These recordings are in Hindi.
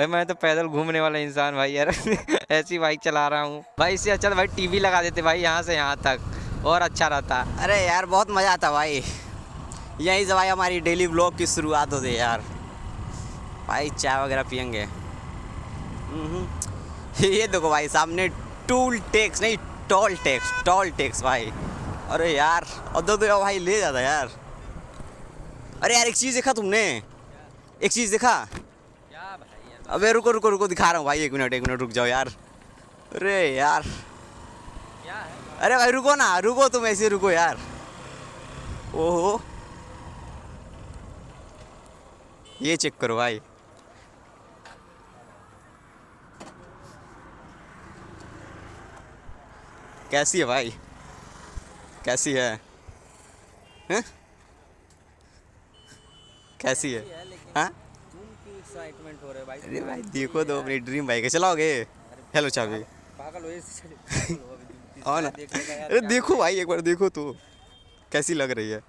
भाई मैं तो पैदल घूमने वाला इंसान भाई यार ऐसी बाइक चला रहा हूँ भाई। इससे अच्छा तो भाई टीवी लगा देते भाई यहाँ से यहाँ तक, और अच्छा रहता। अरे यार बहुत मज़ा आता भाई, यहीं से भाई हमारी डेली व्लॉग की शुरुआत होती है यार। भाई चाय वगैरह पियेंगे। ये देखो भाई सामने टूल टैक्स नहीं टोल टैक्स भाई। अरे यार अब दो भाई ले जाता यार। अरे यार एक चीज़ देखा तुमने, एक चीज़ देखा? क्या भाई यार? अबे रुको रुको रुको दिखा रहा हूँ भाई, एक मिनट रुक जाओ यार। अरे यार क्या है? अरे भाई रुको ना, रुको तुम ऐसे रुको यार। ओहो ये चेक करो भाई। कैसी है भाई, कैसी है? हैं? कैसी है? हाँ एक्साइटमेंट हो रहा है भाई। अरे भाई देखो तो अपनी ड्रीम बाइक है, चलाओगे? हेलो चाबी पागल हो इससे और ना। अरे देखो भाई एक बार देखो तो कैसी लग रही है,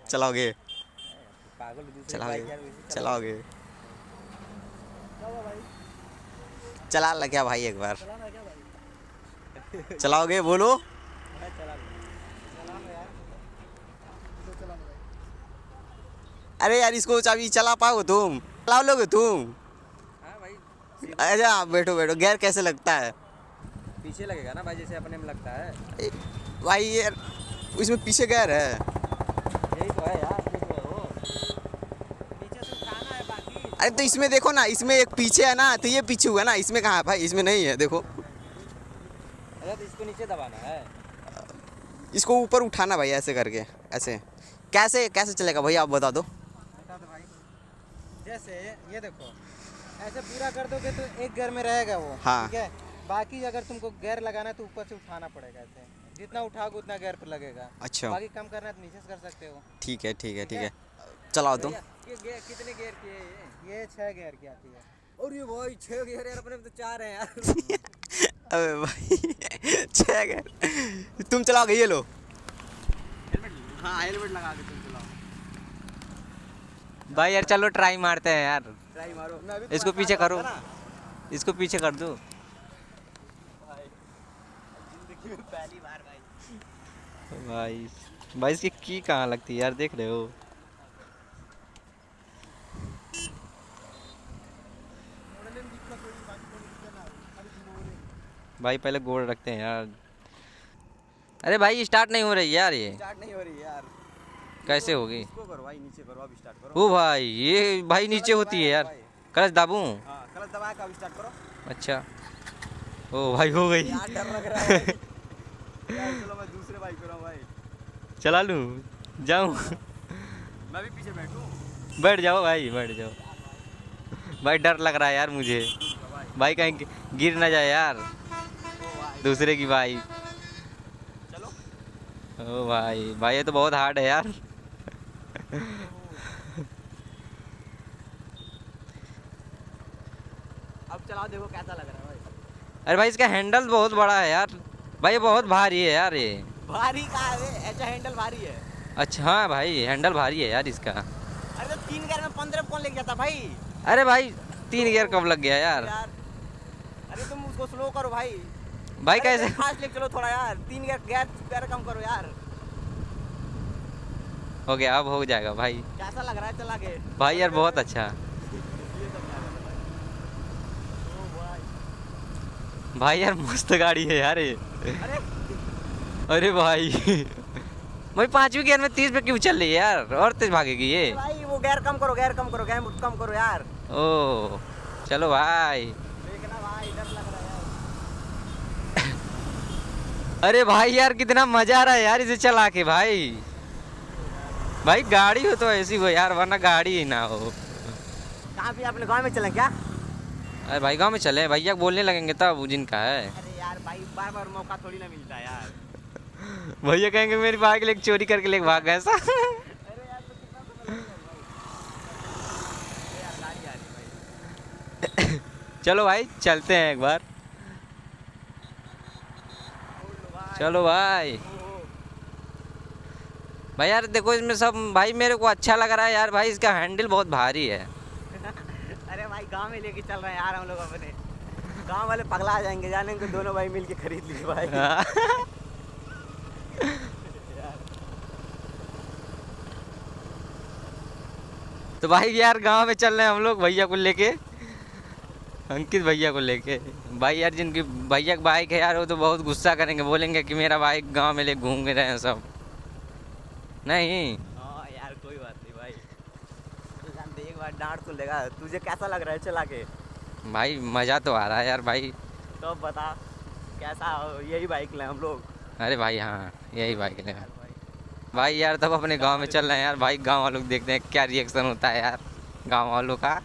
चलाओगे? पागल चलाओगे? चलाओगे? चला ला क्या भाई एक बार, चलाओगे बोलो? अरे यार इसको चाबी चला पाओगे तुम, चला लोगे तुम? हाँ भाई अच्छा बैठो बैठो। गियर कैसे लगता है? पीछे लगेगा ना भाई, जैसे अपने में लगता है। भाई यार इसमें पीछे गियर है। यही तो है यार, पीछे से उठाना है बाकी। अरे तो इसमें देखो ना, इसमें एक पीछे है ना, तो ये पीछे हुआ ना, इसमें कहाँ है भाई? इसमें नहीं है देखो। अरे तो इसको नीचे दबाना है। इसको ऊपर उठाना भाई ऐसे करके, ऐसे। कैसे कैसे चलेगा भैया आप बता दो। बता दो भाई, जैसे ये देखो ऐसे पूरा कर दोगे तो एक गियर में रहेगा वो। हाँ। ठीक है, बाकी अगर तुमको गियर लगाना है तो ऊपर से उठाना पड़ेगा ऐसे, जितना उठाओगे उतना गियर पर लगेगा। अच्छा बाकी कम करना है तो नीचे से कर सकते हो। ठीक है ठीक है ठीक है, चलाओ तुम। ये गियर कितने गियर की है? ये 6 गियर की आती है। और ये भाई 6 गियर यार, अपने में तो 4 हैं यार। अबे भाई 6 गियर तुम चलाओगे? ये लो हाँ हेलमेट लगा के तुम चलाओ भाई यार। चलो ट्राई मारते हैं यार, ट्राई मारो। इसको पीछे करो, इसको पीछे कर दो। जिंदगी में पहली बार भाई। भाई इसकी की कहाँ लगती है यार, देख रहे हो? भाई पहले गोड़ रखते हैं यार। अरे भाई स्टार्ट नहीं हो रही यार, ये स्टार्ट नहीं हो रही यार। कैसे होगी? इसको करो भाई, नीचे करो, अब स्टार्ट करो। ओ भाई ये भाई नीचे होती है यार, क्लच दाबूं? हां क्लच दबा के अब स्टार्ट करो। अच्छा ओ भाई हो गई यार डर लग रहा है यार। चलो मैं दूसरे बाइक पे हूं भाई, चला लूं? जाऊं? मैं भी पीछे बैठूं? बैठ जाओ भाई, बैठ जाओ भाई। डर लग रहा है यार मुझे भाई, कहीं गिर ना जाए यार दूसरे की बाइक। चलो ओ भाई भाई ये तो बहुत हार्ड है यार। अब चलाओ, देखो कैसा लग रहा है भाई। अरे भाई इसका हैंडल बहुत बड़ा है यार भाई, ये बहुत भारी है यार ये। भारी कहाँ है? ऐसा हैंडल भारी है? अच्छा हाँ भाई हैंडल भारी है यार इसका। अरे तो 3 गियर में 15 कौन लेके जाता भाई? अरे भाई 3 गियर कब लग गया यार? अरे तुम उसको स्लो करो भाई। भाई कैसे? फास्ट लेके चलो थोड़ा यार, 3 गियर कम करो यार। हो गया, अब हो जाएगा भाई। कैसा लग रहा है चला के? भाई यार बहुत अच्छा भाई यार, मस्त गाड़ी है यार ये। अरे अरे भाई भाई 5वीं गियर में 30 पे क्यों चल रही है यार? और तेज भागेगी ये। भाई वो गियर कम करो, गियर कम करो, गियर कम करो यार। ओ चलो भाई। देखना भाई डर लग रहा है यार। अरे भाई यार कितना मजा आ रहा है यार इसे चला के भाई। भाई गाड़ी हो तो ऐसी हो यार, वरना गाड़ी ही ना हो। कहाँ पे? अपने गांव में चलें क्या? अरे भाई गांव में चले, भैया बोलने लगेंगे तब जिनका है। अरे यार भाई बार बार मौका थोड़ी ना मिलता है यार। भैया कहेंगे मेरी बाइक लेके चोरी करके लेके भाग गए ऐसा। अरे यार तो कितना तो लगेगा भाई। यार गाड़ी आ रही है भाई। चलो भाई चलते हैं एक बार। चलो भाई। भाई यार देखो इसमें सब भाई मेरे को अच्छा लग रहा है यार भाई, इसका हैंडल बहुत भारी है। अरे भाई गांव में लेके चल रहे हैं यार हम लोग अपने। गांव वाले पगला जाएंगे, जानेंगे दोनों भाई मिलके खरीद लिए भाई। तो भाई यार गांव में चल रहे हैं हम लोग भैया को लेके, अंकित भैया को लेके। भाई यार जिनकी भैया की बाइक है यार वो तो बहुत गुस्सा करेंगे, बोलेंगे कि मेरा बाइक गांव में ले घूम रहे हैं सब। नहीं हाँ यार कोई बात नहीं भाई, तो एक बार डांट तो लेगा। तुझे कैसा लग रहा है चला के? भाई मज़ा तो आ रहा है यार भाई। तो बता कैसा, यही बाइक लें हम लोग? अरे भाई हाँ यही बाइक ले भाई यार, तब अपने गांव में चल रहे हैं यार भाई। गांव वालों को देखते हैं क्या रिएक्शन होता है यार गांव वालों का।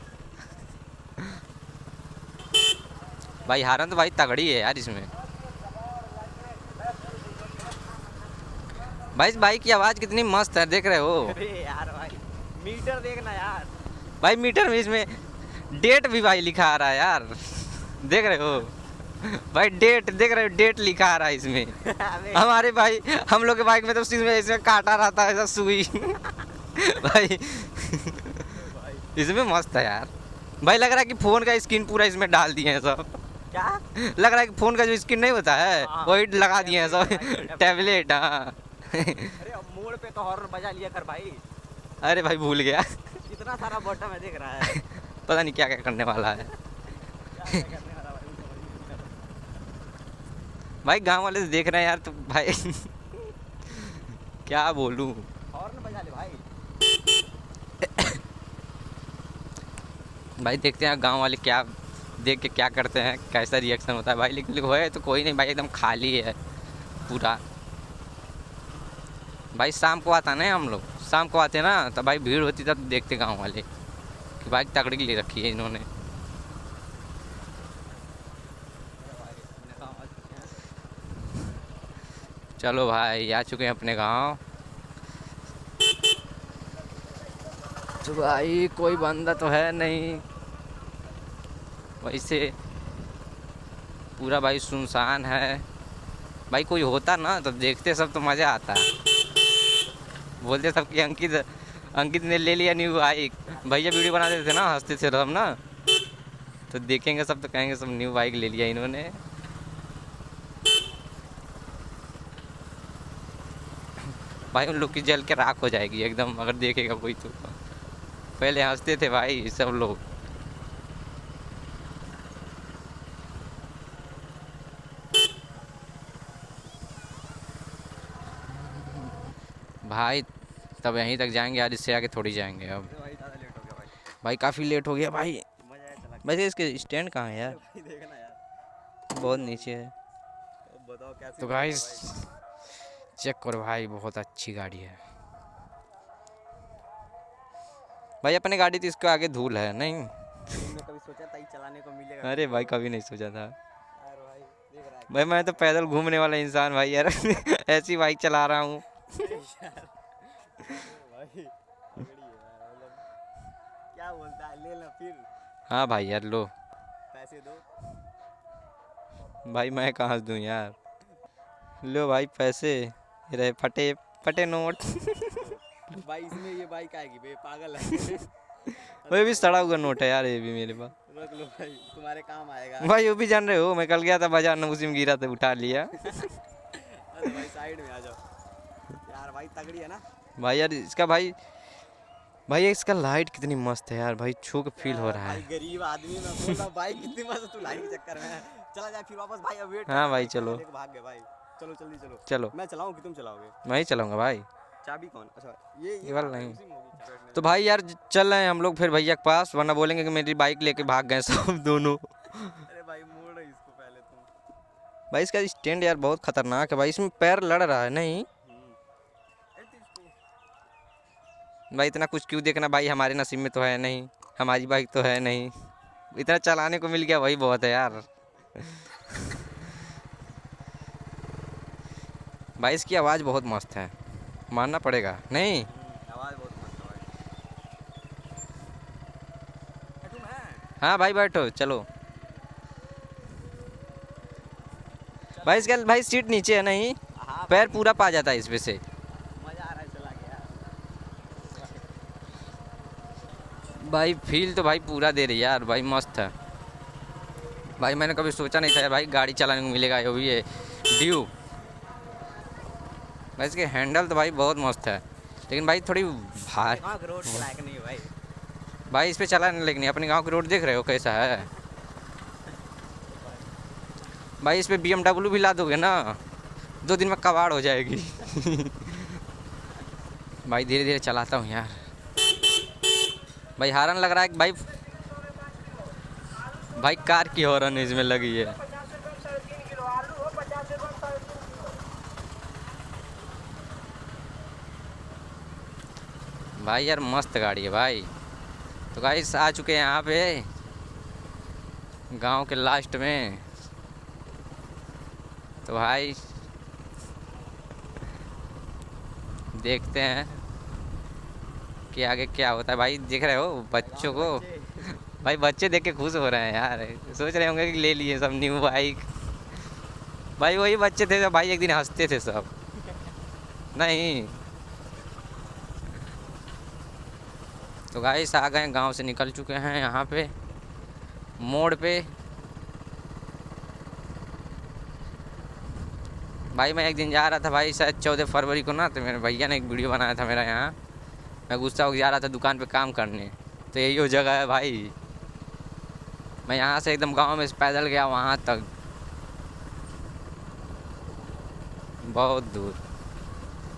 भाई हारन तो भाई तगड़ी है यार इसमें। भाई इस बाइक की आवाज़ कितनी मस्त है, देख रहे हो? अरे यार भाई मीटर देखना यार। भाई मीटर में इसमें डेट भी भाई लिखा आ रहा है यार, देख रहे हो? भाई डेट देख रहे हो, डेट लिखा आ रहा है इसमें। हमारे भाई हम लोग के बाइक में तो इसमें काटा रहता है ऐसा सुई। भाई इसमें मस्त है यार भाई। लग रहा है कि फ़ोन का स्क्रीन पूरा इसमें डाल दिए हैं सब। क्या लग रहा है कि फ़ोन का जो स्क्रीन नहीं होता है वही लगा दिए हैं सब, टैबलेट। हाँ अरे अब मोड़ पे तो हॉर्न बजा लिया कर भाई। अरे भाई भूल गया। इतना सारा बॉटम है देख रहा है। पता नहीं क्या क्या करने वाला है। क्या करने वाला भाई, समझ नहीं आता। भाई गांव वाले से देख रहे हैं यार तो भाई क्या बोलूं। हॉर्न बजा ले भाई। भाई देखते हैं गांव वाले क्या देख के क्या करते हैं, कैसा रिएक्शन होता है भाई। लेकिन है तो कोई नहीं भाई, एकदम खाली है पूरा। भाई शाम को आता ना हम लोग, शाम को आते ना तो भाई भीड़ होती तब देखते गांव वाले कि बाइक तगड़ी ले रखी है इन्होंने। चलो भाई आ चुके हैं अपने गांव। तो भाई कोई बंदा तो है नहीं, वैसे पूरा भाई सुनसान है। भाई कोई होता ना तो देखते सब तो मज़ा आता। बोलते सब कि अंकित ने ले लिया न्यू बाइक। भैया वीडियो बना देते थे ना, हंसते थे सब ना, तो देखेंगे सब तो कहेंगे सब न्यू बाइक ले लिया इन्होंने। भाई उन लोग की जल के राख हो जाएगी एकदम अगर देखेगा कोई तो। पहले हंसते थे भाई सब लोग। भाई तब यहीं तक जाएंगे यार, इससे आगे थोड़ी जाएंगे अब। भाई ज़्यादा लेट हो गया भाई। भाई काफ़ी लेट हो गया भाई। मजा आया चला के। वैसे इसके स्टैंड कहाँ है यार? भाई देखना यार। बहुत नीचे है। अब बताओ कैसे। तो गाइस चेक करो भाई, बहुत अच्छी गाड़ी है भाई। अपने गाड़ी तो इसके आगे धूल है नहीं। तुमने कभी सोचा था ये चलाने को मिलेगा? अरे भाई कभी नहीं सोचा था यार भाई देख रहा है भाई, मैं तो पैदल घूमने वाला इंसान भाई यार। ऐसी बाइक चला रहा हूँ। यार। भाई तगड़ी है यार, मतलब क्या बोलता है, ले लो फिर। हाँ भाई यार लो। पैसे दो। भाई मैं कहाँ से दूँ यार, लो भाई पैसे। ये रहे फटे फटे नोट। भाई इसमें ये बाइक आएगी बे, पागल है। वो भी सड़ा हुआ नोट है यार ये भी मेरे पास। रख लो भाई, तुम्हारे काम आएगा। भाई वो भी जान रहे हो, मैं कल गया था बाजार में, उसी में गिरा था, उठा लिया। अरे भाई साइड में आ जाओ यार। भाई तगड़ी है ना भाई यार इसका भाई इसका लाइट कितनी मस्त है यार भाई, छू के फील हो रहा भाई। है। गरीब आदमी मैं बोल रहा बाइक कितनी मस्त, तू लाइट के चक्कर में चला जाए फिर वापस। भाई अब वेट। हाँ भाई चलो भाग गए भाई। चलो जल्दी चलो। चलो। मैं चलाऊं कि तुम चलाओगे? मैं ही चलाऊंगा भाई। चाबी कौन? अच्छा ये वाला नहीं। उसी में होगी चाबी। तो भाई यार चल रहे हैं हम लोग फिर भैया के पास, वरना बोलेंगे कि मेरी बाइक लेके भाग गए सब दोनों। अरे भाई मोड़ इसको पहले तुम। भाई इसका स्टैंड यार बहुत खतरनाक है भाई, इसमें पैर लड़ रहा है नहीं। अरे तो इसको भाई इतना कुछ क्यों देखना भाई, हमारे नसीब में तो है नहीं, हमारी बाइक तो है नहीं। इतना चलाने को मिल गया वही बहुत है यार। भाई इसकी आवाज़ बहुत मस्त है, मानना पड़ेगा नहीं। आवाज बहुत मस्त है भाई। तुम है? हाँ भाई बैठो चलो। भाई इसका भाई सीट नीचे है नहीं, हाँ पैर पूरा पा जाता है इसमें से। मजा आ रहा है चला गया। भाई फील तो भाई पूरा दे रही है यार भाई, मस्त है भाई। मैंने कभी सोचा नहीं था यार भाई गाड़ी चलाने को मिलेगा, ये भी है ड्यूक भाई। इसके हैंडल तो भाई बहुत मस्त है, लेकिन भाई थोड़ी भारी रोड के लायक नहीं है भाई। भाई। इस पे चला नहीं, लेकिन अपने गांव की रोड देख रहे हो कैसा है भाई। इस पे BMW भी ला दोगे ना, 2 दिन में कबाड़ हो जाएगी। भाई धीरे धीरे चलाता हूँ यार भाई। हॉर्न लग रहा है भाई, भाई कार की हॉर्न इसमें लगी है। भाई यार मस्त गाड़ी है भाई। तो गाइस आ चुके हैं यहाँ पे गांव के लास्ट में। तो भाई देखते हैं कि आगे क्या होता है भाई। देख रहे हो बच्चों को भाई, बच्चे देख के खुश हो रहे हैं यार, सोच रहे होंगे कि ले लिए सब न्यू बाइक। भाई वही बच्चे थे जो भाई एक दिन हंसते थे सब। नहीं तो गाइस आ गए, गांव से निकल चुके हैं यहाँ पे मोड़ पे। भाई मैं एक दिन जा रहा था भाई, शायद 14 फरवरी को ना, तो मेरे भैया ने एक वीडियो बनाया था मेरा यहाँ। मैं गुस्सा होकर जा रहा था दुकान पे काम करने, तो यही वो जगह है भाई। मैं यहाँ से एकदम गांव में पैदल गया वहाँ तक, बहुत दूर।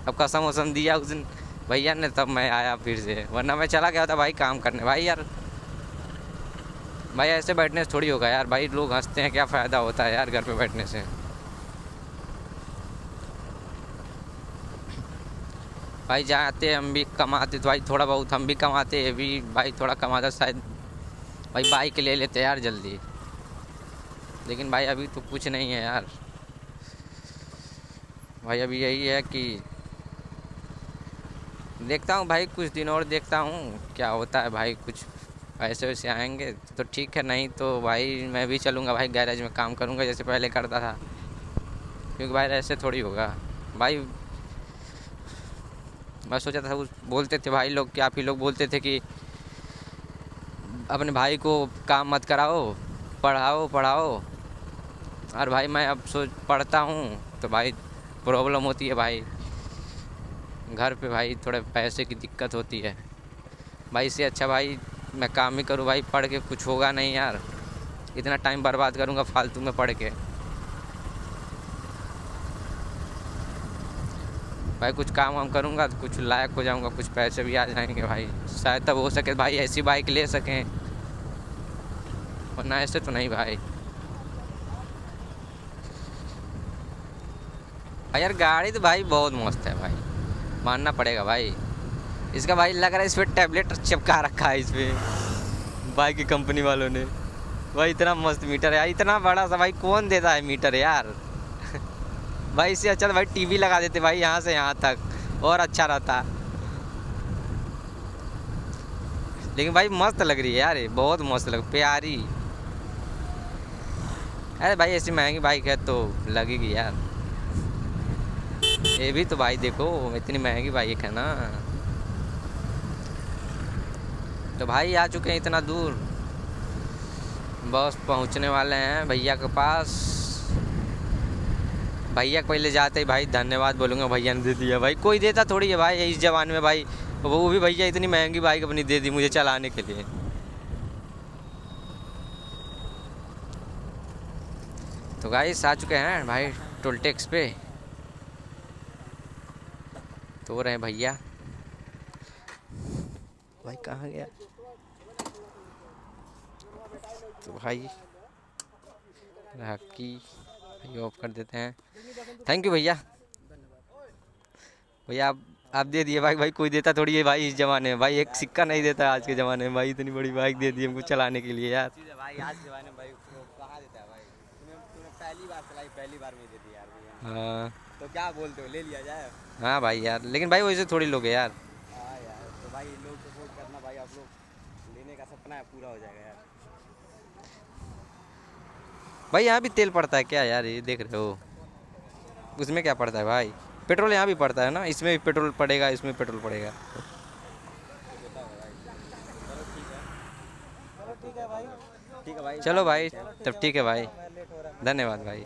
अब कसम वसम दिया उस दिन भैया ने, तब मैं आया फिर से, वरना मैं चला गया था भाई काम करने। भाई यार भाई ऐसे बैठने से थोड़ी होगा यार भाई, लोग हंसते हैं, क्या फ़ायदा होता है यार घर पे बैठने से। भाई जाते हम भी कमाते तो भाई थोड़ा बहुत हम भी कमाते, ये भी भाई थोड़ा कमाता शायद भाई बाइक ले लेते यार जल्दी। लेकिन भाई अभी तो कुछ नहीं है यार भाई। अभी यही है कि देखता हूँ भाई, कुछ दिन और देखता हूँ क्या होता है भाई। कुछ पैसे वैसे आएंगे तो ठीक है, नहीं तो भाई मैं भी चलूँगा भाई गैरेज में काम करूँगा जैसे पहले करता था। क्योंकि भाई ऐसे थोड़ी होगा भाई। मैं सोचा था उस बोलते थे भाई लोग, कि आप ही लोग बोलते थे कि अपने भाई को काम मत कराओ, पढ़ाओ पढ़ाओ। और भाई मैं अब सोच पढ़ता हूँ तो भाई प्रॉब्लम होती है भाई घर पे भाई, थोड़े पैसे की दिक्कत होती है भाई। इससे अच्छा भाई मैं काम ही करूँ भाई, पढ़ के कुछ होगा नहीं यार। इतना टाइम बर्बाद करूँगा फालतू में पढ़ के भाई। कुछ काम वाम करूँगा तो कुछ लायक हो जाऊँगा, कुछ पैसे भी आ जाएंगे भाई। शायद तब हो सके भाई ऐसी बाइक ले सकें, वरना ऐसे तो नहीं भाई। भाई यार गाड़ी तो भाई बहुत मस्त है भाई, मानना पड़ेगा भाई। इसका भाई लग रहा है इस पर टैबलेट चिपका रखा है इस पर बाइक की कंपनी वालों ने भाई। इतना मस्त मीटर है यार, इतना बड़ा सा भाई कौन देता है मीटर यार। भाई इससे अच्छा तो भाई टीवी लगा देते भाई यहाँ से यहाँ तक, और अच्छा रहता। लेकिन भाई मस्त लग रही है यार, ये बहुत मस्त लग, प्यारी। अरे भाई ऐसी महंगी बाइक है तो लगेगी यार। ये भी तो भाई देखो इतनी महंगी बाइक है ना। तो भाई आ चुके हैं इतना दूर, बस पहुंचने वाले हैं भैया के पास। भैया को पहले जाते ही भाई धन्यवाद बोलूँगा, भैया ने दे दिया भाई। कोई देता थोड़ी है भाई इस जमाने में भाई, वो भी भैया इतनी महंगी बाइक अपनी दे दी मुझे चलाने के लिए। तो गाइस आ चुके हैं भाई टोल टैक्स पे। तो रहे भैया, भाई कहाँ गया। तो भाई की भाई ऑफ कर देते हैं। थैंक यू भैया। भैया आप दे दिए भाई, भाई कोई देता थोड़ी है भाई इस ज़माने में भाई, एक सिक्का नहीं देता आज के ज़माने में भाई। इतनी बड़ी बाइक दे दी हमको चलाने के लिए यार। भाई आज के ज़माने में भाई कहाँ देता है भाई। तूने पहली बार चलाई, पहली बार में दे दी यार भैया। हाँ तो क्या बोलते हो, ले लिया जाए। हाँ भाई यार, लेकिन भाई वैसे थोड़ी लोग है यार। हाँ यार, तो भाई लोग सपोर्ट करना भाई, आप लोग लेने का सपना है पूरा हो जाएगा यार। भाई यहाँ भी तेल पड़ता है क्या यार, ये देख रहे हो। उसमें क्या पड़ता है भाई, पेट्रोल यहाँ भी पड़ता है ना, इसमें भी पेट्रोल पड़ेगा, इसमें पेट्रोल पड़ेगा। चलो ठीक है। ठीक है भाई। चलो भाई, तब ठीक है भाई, धन्यवाद भाई।